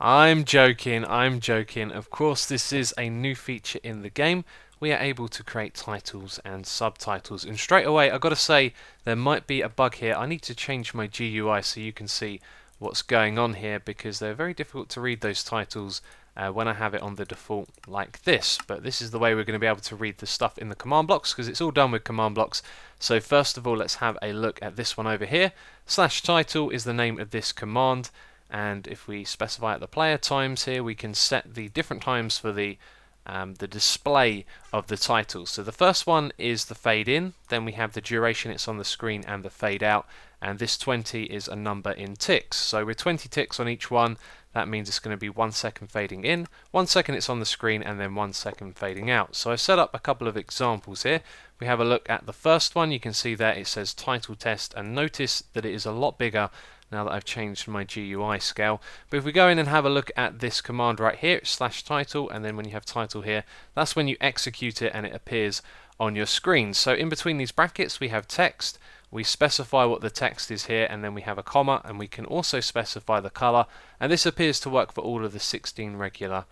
I'm joking, I'm joking. Of course, this is a new feature in the game. We are able to create titles and subtitles. And straight away, I've got to say, there might be a bug here. I need to change my GUI so you can see what's going on here, because they're very difficult to read those titles when I have it on the default like this. But this is the way we're going to be able to read the stuff in the command blocks, because it's all done with command blocks. So first of all, let's have a look at this one over here. /title is the name of this command. And if we specify at the player times here, we can set the different times for the display of the titles. So the first one is the fade in, then we have the duration it's on the screen, and the fade out, and this 20 is a number in ticks. So with 20 ticks on each one, that means it's going to be 1 second fading in, 1 second it's on the screen, and then 1 second fading out. So I've set up a couple of examples here. We have a look at the first one. You can see there it says title test, and notice that it is a lot bigger now that I've changed my GUI scale. But if we go in and have a look at this command right here, it's /title, and then when you have title here, that's when you execute it and it appears on your screen. So in between these brackets we have text, we specify what the text is here, and then we have a comma, and we can also specify the color, and this appears to work for all of the 16 regular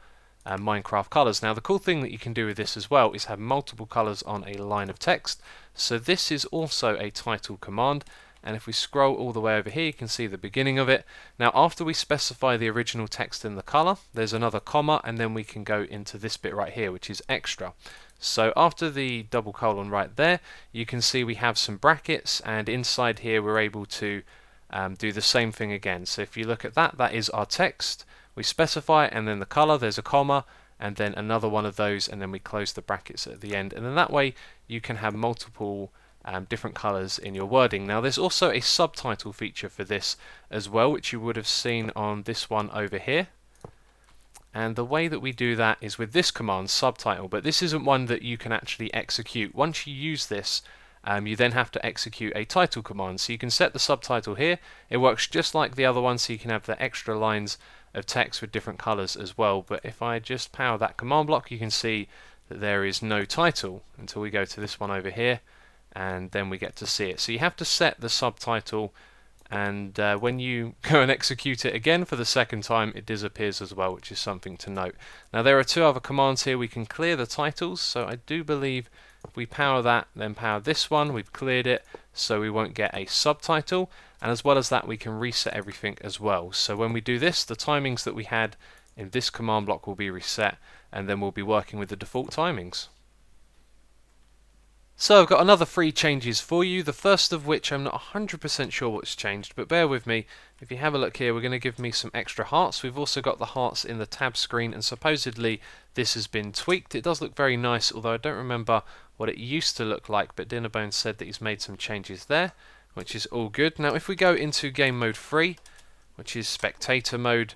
Minecraft colors. Now the cool thing that you can do with this as well is have multiple colors on a line of text. So this is also a title command. And if we scroll all the way over here, you can see the beginning of it. Now after we specify the original text in the color, there's another comma, and then we can go into this bit right here, which is extra. So after the double colon right there, you can see we have some brackets, and inside here we're able to do the same thing again. So if you look at that, that is our text. We specify, and then the color, there's a comma, and then another one of those, and then we close the brackets at the end. And then that way you can have multiple different colors in your wording. Now there's also a subtitle feature for this as well, which you would have seen on this one over here. And the way that we do that is with this command, subtitle, but this isn't one that you can actually execute. Once you use this, you then have to execute a title command. So you can set the subtitle here. It works just like the other one, so you can have the extra lines of text with different colors as well. But if I just power that command block, you can see that there is no title until we go to this one over here, and then we get to see it. So you have to set the subtitle, and when you go and execute it again for the second time, it disappears as well, which is something to note. Now there are two other commands here. We can clear the titles, so I do believe if we power that, then power this one, we've cleared it, so we won't get a subtitle. And as well as that, we can reset everything as well. So when we do this, the timings that we had in this command block will be reset, and then we'll be working with the default timings. So I've got another 3 changes for you, the first of which I'm not 100% sure what's changed, but bear with me. If you have a look here, we're going to give me some extra hearts. We've also got the hearts in the tab screen, and supposedly this has been tweaked. It does look very nice, although I don't remember what it used to look like, but Dinnerbone said that he's made some changes there, which is all good. Now if we go into game mode 3, which is spectator mode,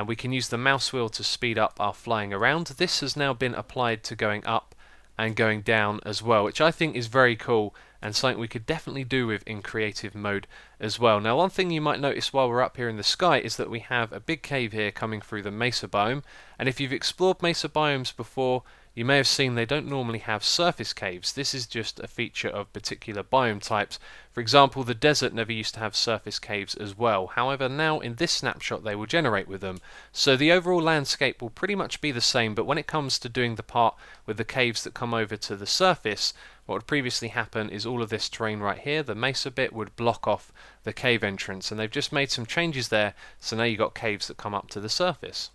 we can use the mouse wheel to speed up our flying around. This has now been applied to going up and going down as well, which I think is very cool and something we could definitely do with in creative mode as well. Now one thing you might notice while we're up here in the sky is that we have a big cave here coming through the mesa biome, and if you've explored mesa biomes before, you may have seen they don't normally have surface caves. This is just a feature of particular biome types. For example, the desert never used to have surface caves as well. However, now in this snapshot they will generate with them. So the overall landscape will pretty much be the same, but when it comes to doing the part with the caves that come over to the surface, what would previously happen is all of this terrain right here, the mesa bit, would block off the cave entrance, and they've just made some changes there, so now you've got caves that come up to the surface.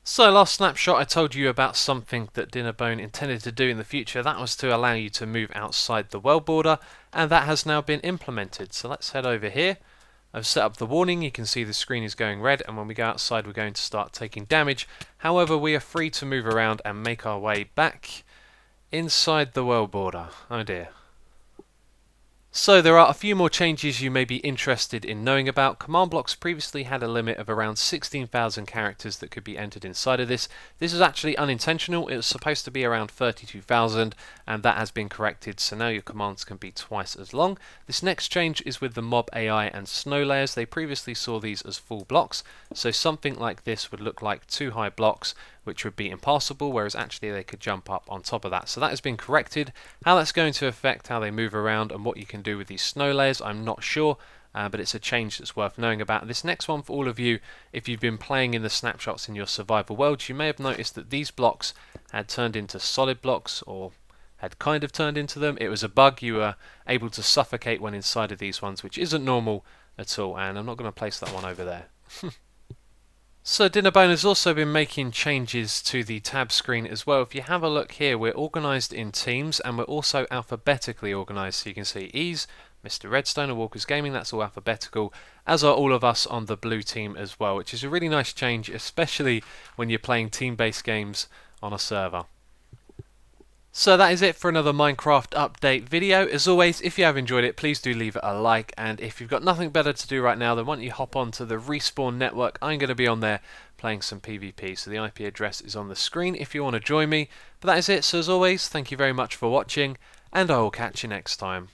So last snapshot I told you about something that Dinnerbone intended to do in the future. That was to allow you to move outside the world border, and that has now been implemented. So let's head over here. I've set up the warning. You can see the screen is going red, and when we go outside we're going to start taking damage. However, we are free to move around and make our way back inside the world border. Oh dear. So there are a few more changes you may be interested in knowing about. Command blocks previously had a limit of around 16,000 characters that could be entered inside of this. This is actually unintentional. It was supposed to be around 32,000, and that has been corrected, so now your commands can be twice as long. This next change is with the mob AI and snow layers. They previously saw these as full blocks, so something like this would look like 2 high blocks, which would be impassable, whereas actually they could jump up on top of that. So that has been corrected. How that's going to affect how they move around and what you can do with these snow layers, I'm not sure, but it's a change that's worth knowing about. This next one for all of you, if you've been playing in the snapshots in your survival worlds, you may have noticed that these blocks had turned into solid blocks, or had kind of turned into them. It was a bug. You were able to suffocate when inside of these ones, which isn't normal at all, and I'm not going to place that one over there. So Dinnerbone has also been making changes to the tab screen as well. If you have a look here, we're organised in teams and we're also alphabetically organised. So you can see Ease, Mr. Redstone, and Walker's Gaming, that's all alphabetical, as are all of us on the blue team as well, which is a really nice change, especially when you're playing team-based games on a server. So that is it for another Minecraft update video. As always, if you have enjoyed it, please do leave it a like, and if you've got nothing better to do right now, then why don't you hop on to the Respawn network. I'm going to be on there playing some PvP, so the IP address is on the screen if you want to join me. But that is it, so as always, thank you very much for watching, and I will catch you next time.